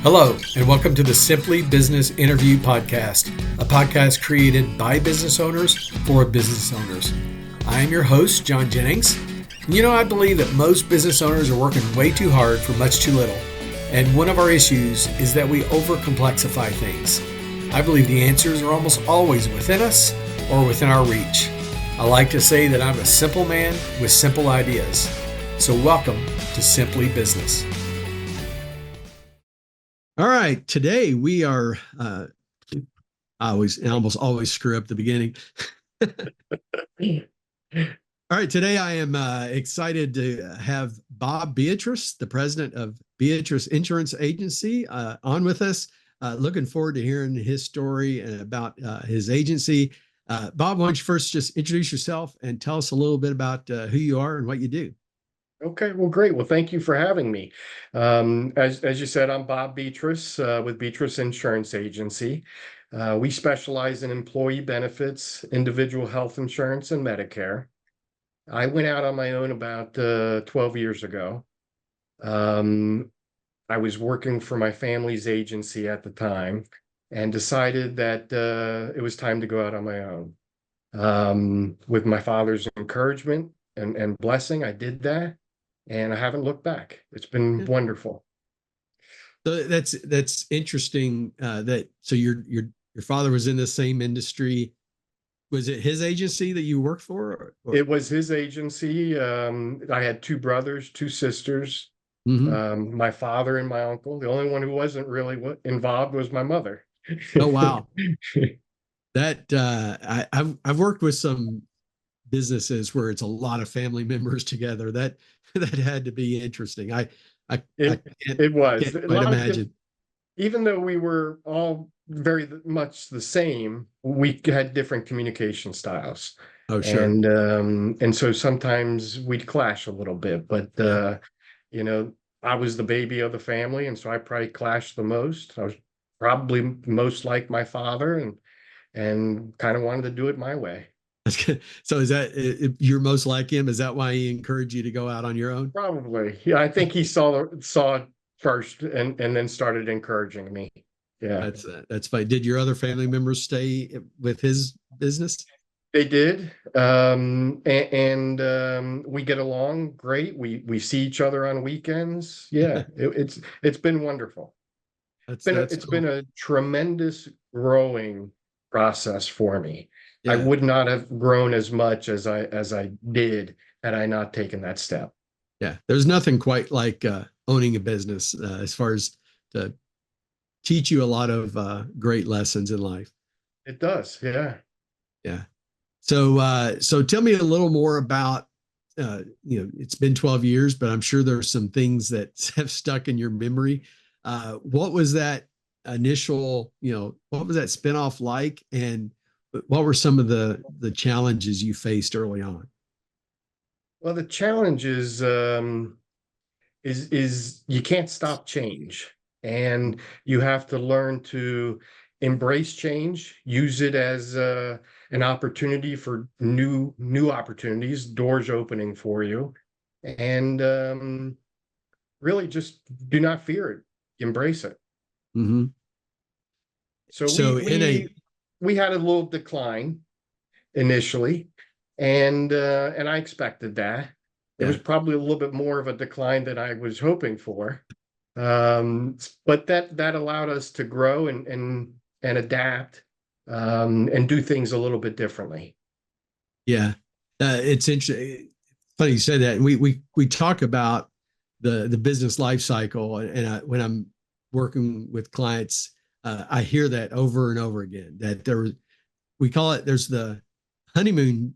Hello, and welcome to the Simply Business Interview Podcast, a podcast created by business owners for business owners. I am your host, John Jennings. And I believe that most business owners are working way too hard for much too little. And one of our issues is that we overcomplexify things. I believe the answers are almost always within us or within our reach. I like to say that I'm a simple man with simple ideas. So welcome to Simply Business. All right, today we are, I almost always screw up the beginning. All right, today I am excited to have Bob Beatrice, the president of Beatrice Insurance Agency, on with us. Looking forward to hearing his story and about his agency. Bob, why don't you first just introduce yourself and tell us a little bit about who you are and what you do? Okay, well, great. Well, thank you for having me. As you said, I'm Bob Beatrice with Beatrice Insurance Agency. We specialize in employee benefits, individual health insurance, and Medicare. I went out on my own about 12 years ago. I was working for my family's agency at the time and decided that it was time to go out on my own. With my father's encouragement and blessing, I did that. And I haven't looked back. It's been wonderful. So that's interesting. So your father was in the same industry. Was it his agency that you worked for? It was his agency. I had two brothers, two sisters, my father and my uncle. The only one who wasn't really involved was my mother. Oh, wow. I've worked with some businesses where it's a lot of family members together. That had to be interesting. It was. Can't quite imagine. Even though we were all very much the same, we had different communication styles. Oh, sure. And so sometimes we'd clash a little bit, but I was the baby of the family, and so I probably clashed the most. I was probably most like my father and kind of wanted to do it my way. So is that you're most like him? Is that why he encouraged you to go out on your own? Probably. Yeah, I think he saw it first and then started encouraging me. Yeah. That's fine. Did your other family members stay with his business? They did. And we get along great. We see each other on weekends. Yeah, it's been wonderful. It's cool. been a tremendous growing process for me. Yeah. I would not have grown as much as I did had I not taken that step. Yeah, there's nothing quite like owning a business as far as to teach you a lot of great lessons in life. It does, yeah. Yeah. So tell me a little more about it's been 12 years, but I'm sure there are some things that have stuck in your memory. What was that initial, what was that spinoff like, and what were some of the challenges you faced early on? Well, the challenge is you can't stop change, and you have to learn to embrace change, use it as an opportunity for new opportunities, doors opening for you, and really just do not fear it, embrace it. Mm-hmm. So we had a little decline initially, and I expected that. It was probably a little bit more of a decline than I was hoping for, but that allowed us to grow and adapt and do things a little bit differently. Yeah, it's interesting. Funny you said that. And we talk about the business life cycle, and when I'm working with clients, I hear that over and over again. That we call it. There's the honeymoon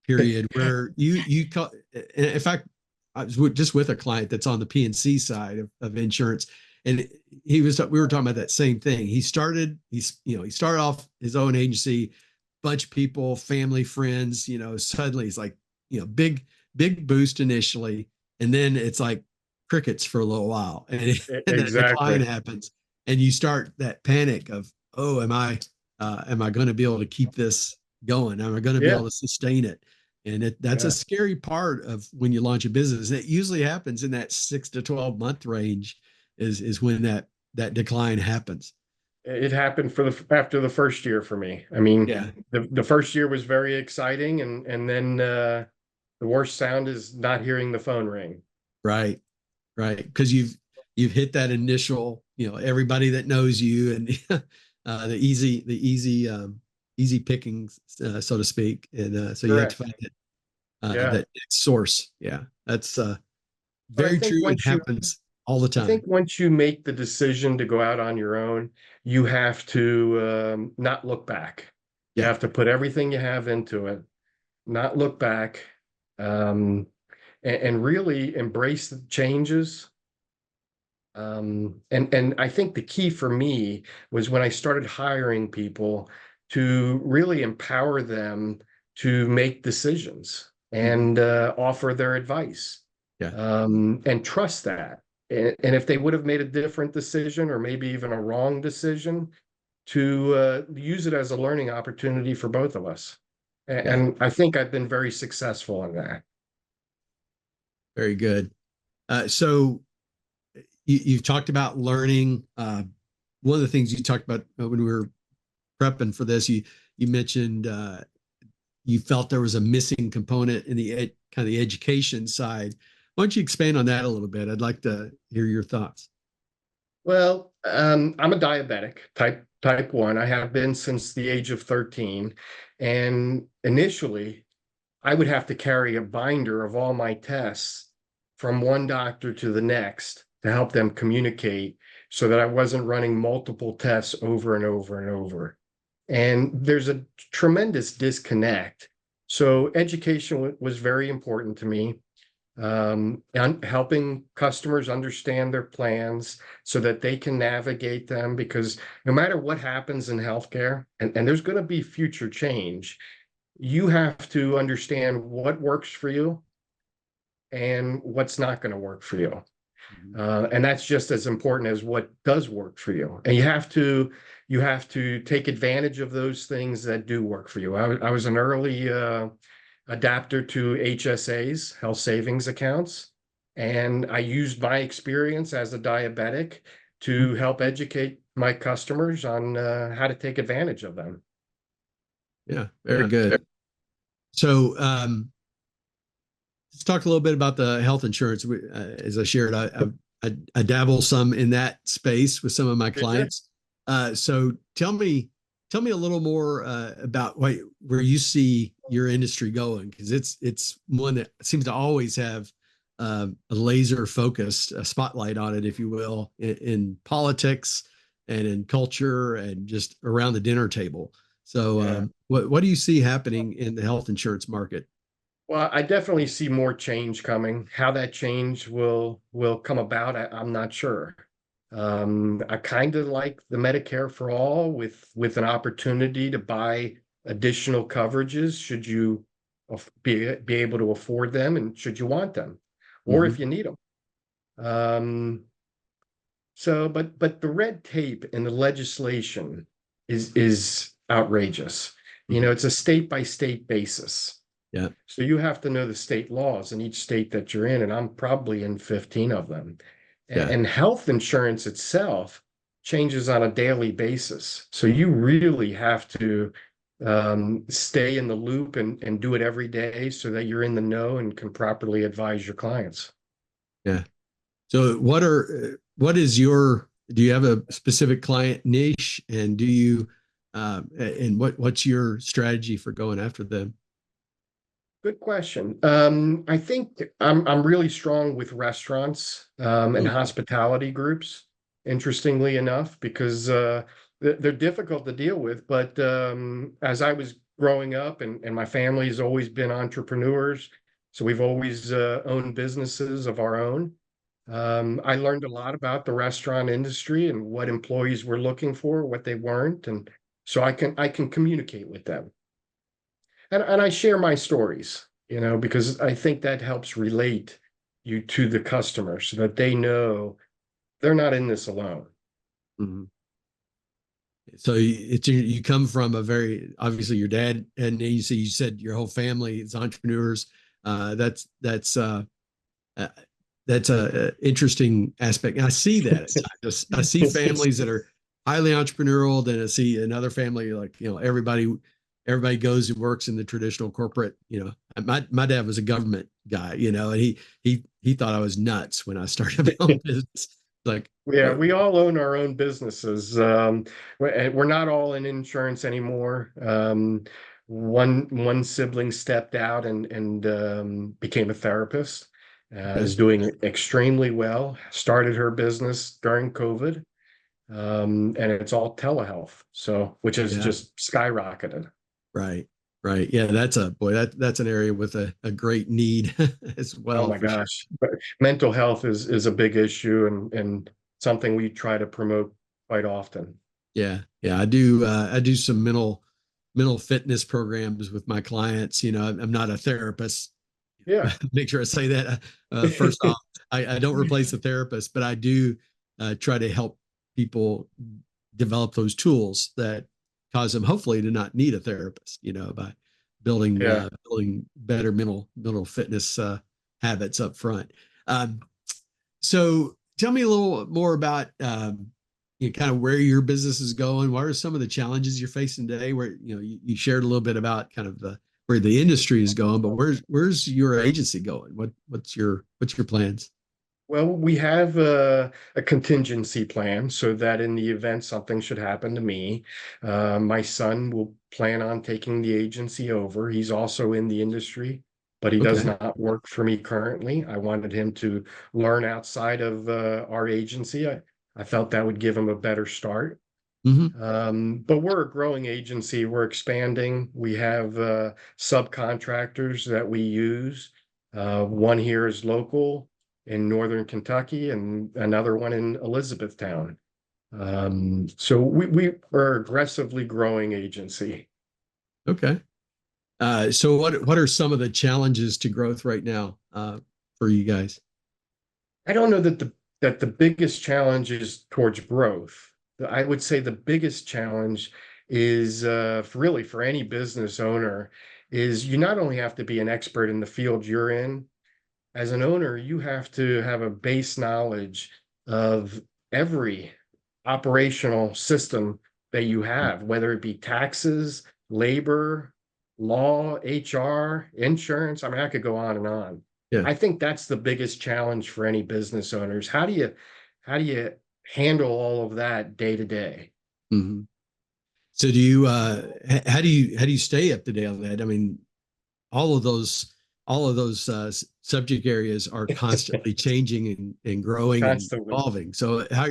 period where you call. In fact, I was just with a client that's on the P&C side of insurance, and we were talking about that same thing. He started off his own agency, bunch of people, family, friends. Suddenly he's like, big boost initially, and then it's like crickets for a little while, and Exactly. that decline happens. And you start that panic of, oh, am I going to be able to keep this going? Am I going to be able to sustain it? And that's a scary part of when you launch a business. It usually happens in that 6 to 12 month range is when that that decline happens? It happened after the first year for me. I mean, Yeah. the first year was very exciting, and then the worst sound is not hearing the phone ring. Right. Right. Because you've hit that initial, everybody that knows you, and the easy pickings, so to speak. And so you have to Correct. find Yeah. that next source. Yeah. That's But I very think true and happens all the I time. think once you make the decision to go out on your own, you have to not look back. You Yeah. have to put everything you have into it, not look back, um, and really embrace the changes. And I think the key for me was when I started hiring people to really empower them to make decisions Mhm. and offer their advice, Yeah. and trust that. And if they would have made a different decision or maybe even a wrong decision, to use it as a learning opportunity for both of us. Yeah. And I think I've been very successful in that. Very good. So you've talked about learning. One of the things you talked about when we were prepping for this, you mentioned you felt there was a missing component in the kind of the education side. Why don't you expand on that a little bit? I'd like to hear your thoughts. Well, I'm a diabetic, type 1. I have been since the age of 13. And initially, I would have to carry a binder of all my tests from one doctor to the next to help them communicate so that I wasn't running multiple tests over and over and over. And there's a tremendous disconnect. So education was very important to me, and helping customers understand their plans so that they can navigate them, because no matter what happens in healthcare, and there's going to be future change, you have to understand what works for you and what's not going to work for you. Mhm. And that's just as important as what does work for you. And you have to take advantage of those things that do work for you. I was an early adapter to HSAs, health savings accounts, and I used my experience as a diabetic to help educate my customers on how to take advantage of them. Yeah, very good. So let's talk a little bit about the health insurance. As I shared, I dabble some in that space with some of my clients. So tell me a little more about where you see your industry going, because it's one that seems to always have a laser focused spotlight on it, if you will, in politics and in culture and just around the dinner table. So Yeah. what do you see happening in the health insurance market? Well, I definitely see more change coming. How that change will come about, I'm not sure. I kind of like the Medicare for all with an opportunity to buy additional coverages should you be able to afford them and should you want them, or Mm-hmm. if you need them. Um, but the red tape in the legislation is outrageous. You Mm-hmm. know, it's a state by state basis. Yeah. So you have to know the state laws in each state that you're in, and I'm probably in 15 of them. Yeah. And health insurance itself changes on a daily basis. So you really have to stay in the loop and do it every day so that you're in the know and can properly advise your clients. Yeah. So what is do you have a specific client niche, and do you and what's your strategy for going after them? Good question. I think I'm really strong with restaurants and Mm. hospitality groups, interestingly enough, because they're difficult to deal with. But as I was growing up, and my family's always been entrepreneurs, so we've always owned businesses of our own. I learned a lot about the restaurant industry and what employees were looking for, what they weren't, and so I can communicate with them. And I share my stories, because I think that helps relate you to the customer so that they know they're not in this alone. Mhm. So you come from a very, obviously your dad, and you said your whole family is entrepreneurs. That's that's a interesting aspect. And I see that at times. I see families that are highly entrepreneurial, then I see another family like, everybody goes and works in the traditional corporate, my dad was a government guy, and he thought I was nuts when I started my own business. Like, Yeah, we all own our own businesses. We're not all in insurance anymore. One sibling stepped out and became a therapist. okay. Is doing extremely well. Started her business during COVID, and it's all telehealth. So, which has Yeah. just skyrocketed. Right. Right. Yeah. That's an area with a great need as Oh well, my for sure. gosh. But mental health is a big issue and something we try to promote quite often. Yeah. Yeah. I do some mental fitness programs with my clients. I'm not a therapist. Yeah. Make sure I say that first off. I don't replace the therapist, but I do try to help people develop those tools that cause them hopefully to not need a therapist, by Yeah. building better mental fitness habits up front. Um, so tell me a little more about kind of where your business is going. What are some of the challenges you're facing today? Where you shared a little bit about kind of where the industry is going, but where's your agency going? What's your plans? Well, we have a contingency plan so that in the event something should happen to me, my son will plan on taking the agency over. He's also in the industry, but he does Okay. not work for me currently. I wanted him to learn outside of our agency. I felt that would give him a better start. Hmm. But we're a growing agency. We're expanding. We have subcontractors that we use. One here is local in Northern Kentucky and another one in Elizabethtown. So we are aggressively growing agency. Okay. So what are some of the challenges to growth right now for you guys? I don't know that the biggest challenge is towards growth. I would say the biggest challenge is really for any business owner is you not only have to be an expert in the field you're in, as an owner, you have to have a base knowledge of every operational system that you have, whether it be taxes, labor, law, HR, insurance. I mean, I could go on and on. Yeah. I think that's the biggest challenge for any business owners. How do you handle all of that day to day? Hmm. So do you how do you stay up to date on that? I mean, all of those subject areas are constantly changing and growing and Constantly. evolving. So how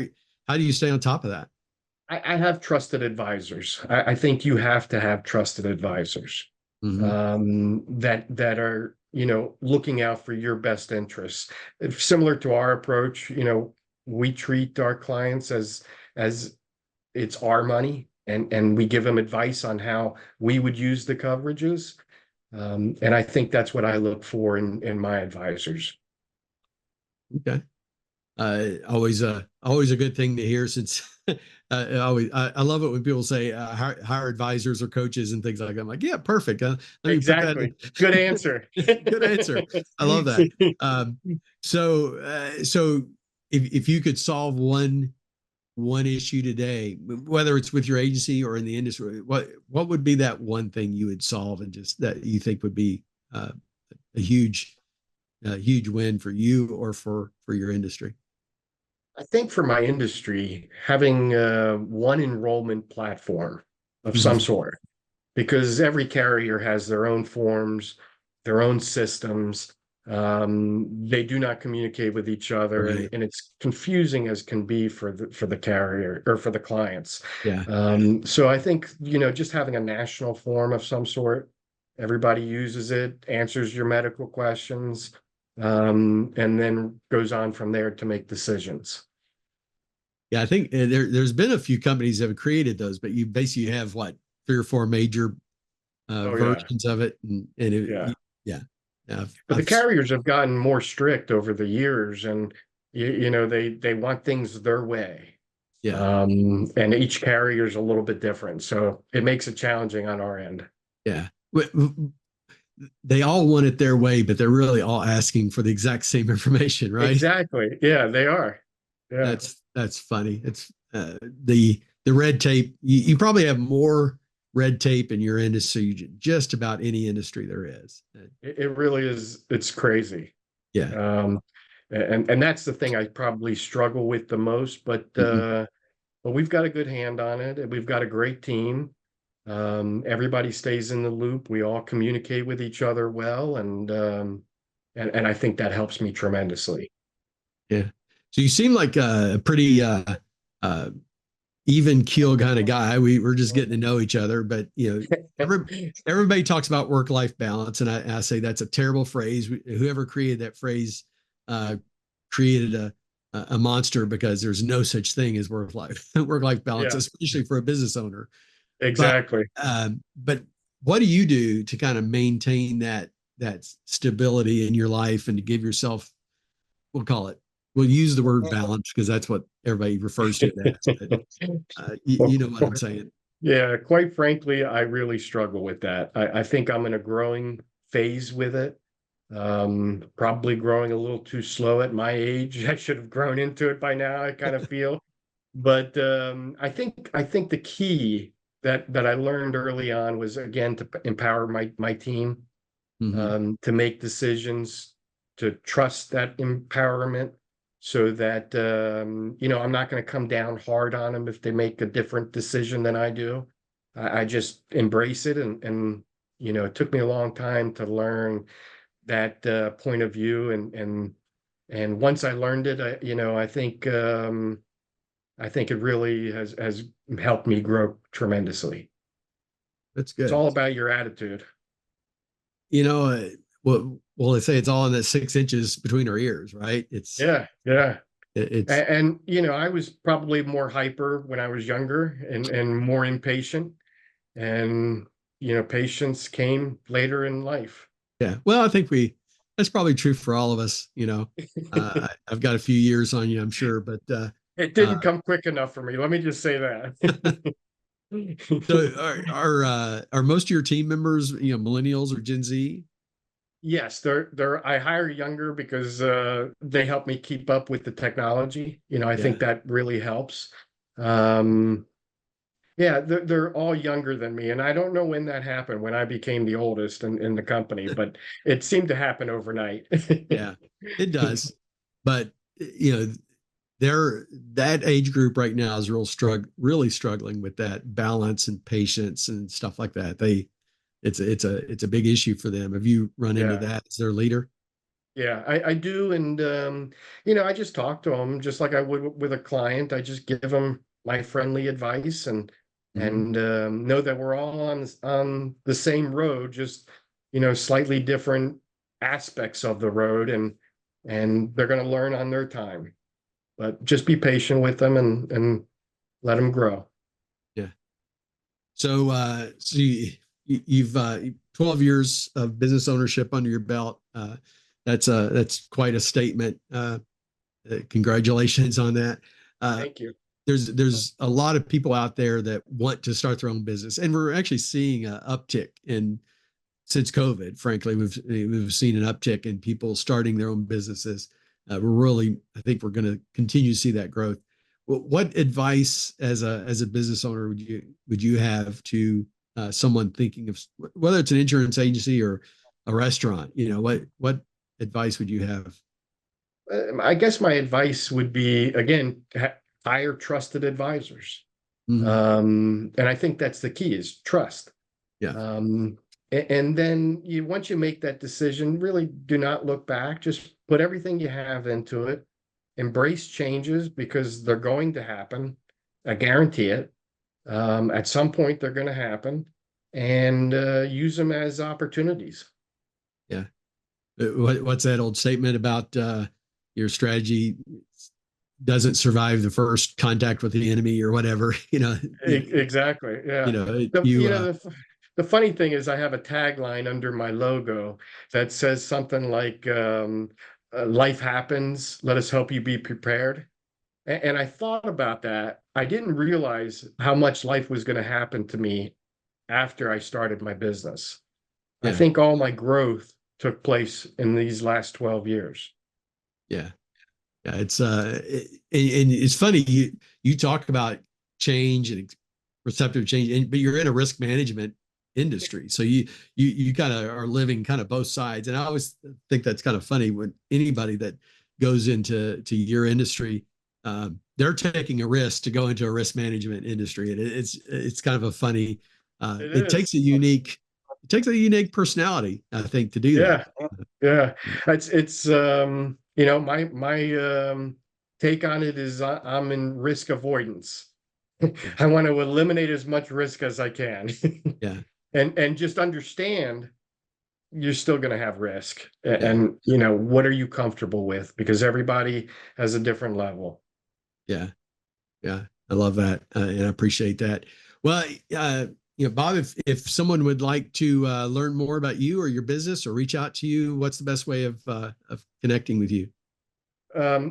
do you stay on top of that? I have trusted advisors. I think you have to have trusted advisors Hmm. that are looking out for your best interests. Similar to our approach, we treat our clients as it's our money, and we give them advice on how we would use the coverages. And I think that's what I look for in my advisors. Okay. Always a good thing to hear since I love it when people say hire advisors or coaches and things like that. I'm like, yeah, perfect. Let me put that Exactly. Good in. answer. Good answer. I love that. Um, so if you could solve one issue today, whether it's with your agency or in the industry, what would be that one thing you would solve and just that you think would be uh, a huge win for you or for your industry? I think for my industry, having one enrollment platform of some Hmm. sort, because every carrier has their own forms, their own systems. They do not communicate with each other, and, Right. and it's confusing as can be for the carrier or for the clients. Yeah. So I think, just having a national form of some sort, everybody uses it, answers your medical questions, and then goes on from there to make decisions. Yeah. I think there's been a few companies that have created those, but you basically have what, three or four major Oh yeah, versions of it. yeah. Yeah. Yeah. But the carriers have gotten more strict over the years, and they want things their way. Yeah. And each carrier is a little bit different, so it makes it challenging on our end. Yeah. they all want it their way, but they're really all asking for the exact same information, right? Exactly. Yeah, they are. Yeah. That's funny. It's the red tape. You probably have more red tape in your industry, just about any industry there is. It really is. It's crazy. Yeah. Um, and that's the thing I probably struggle with the most, Mhm. but we've got a good hand on it, and we've got a great team. Everybody stays in the loop. We all communicate with each other well, and I think that helps me tremendously. Yeah. So you seem like a pretty uh, even keel kind of guy. We're just getting to know each other, but every, everybody talks about work-life balance, and I say that's a terrible phrase. Whoever created that phrase uh, created a monster, because there's no such thing as work-life balance, Yeah, especially for a business owner. exactly. But what do you do to kind of maintain that stability in your life and to give yourself, we'll call it, we'll use the word balance because that's what everybody refers to it as. But you know what I'm saying? Yeah, quite frankly, I really struggle with that. I think I'm in a growing phase with it. Probably growing a little too slow at my age. I should have grown into it by now, I kind of feel. But I think the key that I learned early on was, again, to empower my team, Hmm. to make decisions, to trust that empowerment, so that I'm not going to come down hard on them if they make a different decision than I do. I just embrace it, and it took me a long time to learn that point of view, and once I learned it, I think it really has helped me grow tremendously. That's It's good. all about your attitude. You know, well, they say it's all in that 6 inches between our ears, right? Yeah, yeah. It's And I was probably more hyper when I was younger, and more impatient, and patience came later in life. yeah. Well, I think that's probably true for all of us. I've got a few years on you, I'm sure, but It uh, didn't come quick enough for me. Let me just say that. so are most of your team members, millennials or Gen Z? Yes, I hire younger because they help me keep up with the technology. I Yeah. think that really helps. Um, yeah, they're all younger than me, and I don't know when that happened, when I became the oldest in the company, but it seemed to happen overnight. Yeah, it does. But they're that age group right now is really struggling with that balance and patience and stuff like that. It's a big issue for them. Have you run into Yeah, that as their leader? yeah, I do, and I just talk to them just like I would with a client. I just give them my friendly advice, and Hmm. know that we're all on the same road, just slightly different aspects of the road, and they're going to learn on their time. But just be patient with them, and let them grow. Yeah. So you've 12 years of business ownership under your belt. That's quite a statement. Congratulations on that. Uh, Thank you. there's a lot of people out there that want to start their own business, and we're actually seeing an uptick in since COVID. Frankly, we've seen an uptick in people starting their own businesses. I think we're going to continue to see that growth. What advice as a business owner would you have to someone thinking of, whether it's an insurance agency or a restaurant? What advice would you have? I guess my advice would be, again, hire trusted advisors. Mhm. And I think that's the key, is trust. Yeah, And then once you make that decision, really do not look back. Just put everything you have into it. Embrace changes, because they're going to happen. I guarantee it. At some point, they're going to happen, and use them as opportunities. yeah. What's that old statement about your strategy doesn't survive the first contact with the enemy or whatever? Exactly. you Yeah. know, The you you know the funny thing is, I have a tagline under my logo that says something like, "Life happens. Let us help you be prepared." And I thought about that. I didn't realize how much life was going to happen to me after I started my business. I think all my growth took place in these last 12 years. Yeah. Yeah. And it's funny. You talk about change and perceptive change, but you're in a risk management industry. So you kind of are living kind of both sides. And I always think that's kind of funny when anybody that goes into your industry, they're taking a risk to go into a risk management industry. And it's kind of a funny, it takes a unique personality, I think, to do that. Yeah. It's my take on it is I'm in risk avoidance. I want to eliminate as much risk as I can. Yeah. And just understand you're still going to have risk. And what are you comfortable with? Because everybody has a different level. Yeah. Yeah. I love that. And I appreciate that. Well, Bob, if someone would like to learn more about you or your business or reach out to you, what's the best way of connecting with you?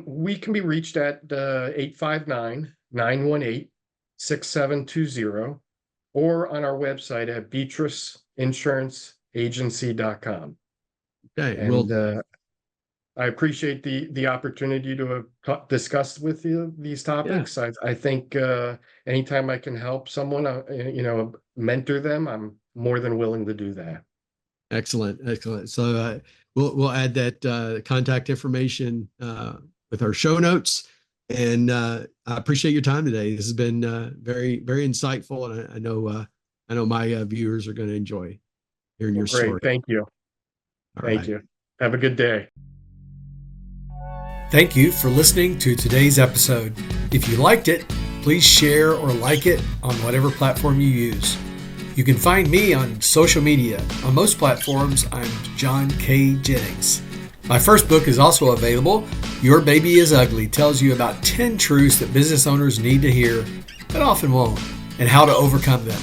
We can be reached at 859-918-6720 or on our website at beatriceinsuranceagency.com. Okay. And I appreciate the opportunity to discuss with you these topics. Yeah. I think anytime I can help someone, mentor them, I'm more than willing to do that. Excellent. So we'll add that contact information with our show notes. And I appreciate your time today. This has been very, very insightful, and I know my viewers are going to enjoy hearing your story. Thank you. Thank you. Have a good day. Thank you for listening to today's episode. If you liked it, please share or like it on whatever platform you use. You can find me on social media. On most platforms, I'm John K. Jennings. My first book is also available. Your Baby is Ugly tells you about 10 truths that business owners need to hear, but often won't, and how to overcome them.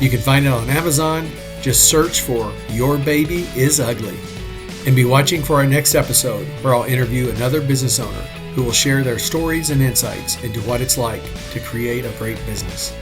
You can find it on Amazon. Just search for Your Baby is Ugly. And be watching for our next episode, where I'll interview another business owner who will share their stories and insights into what it's like to create a great business.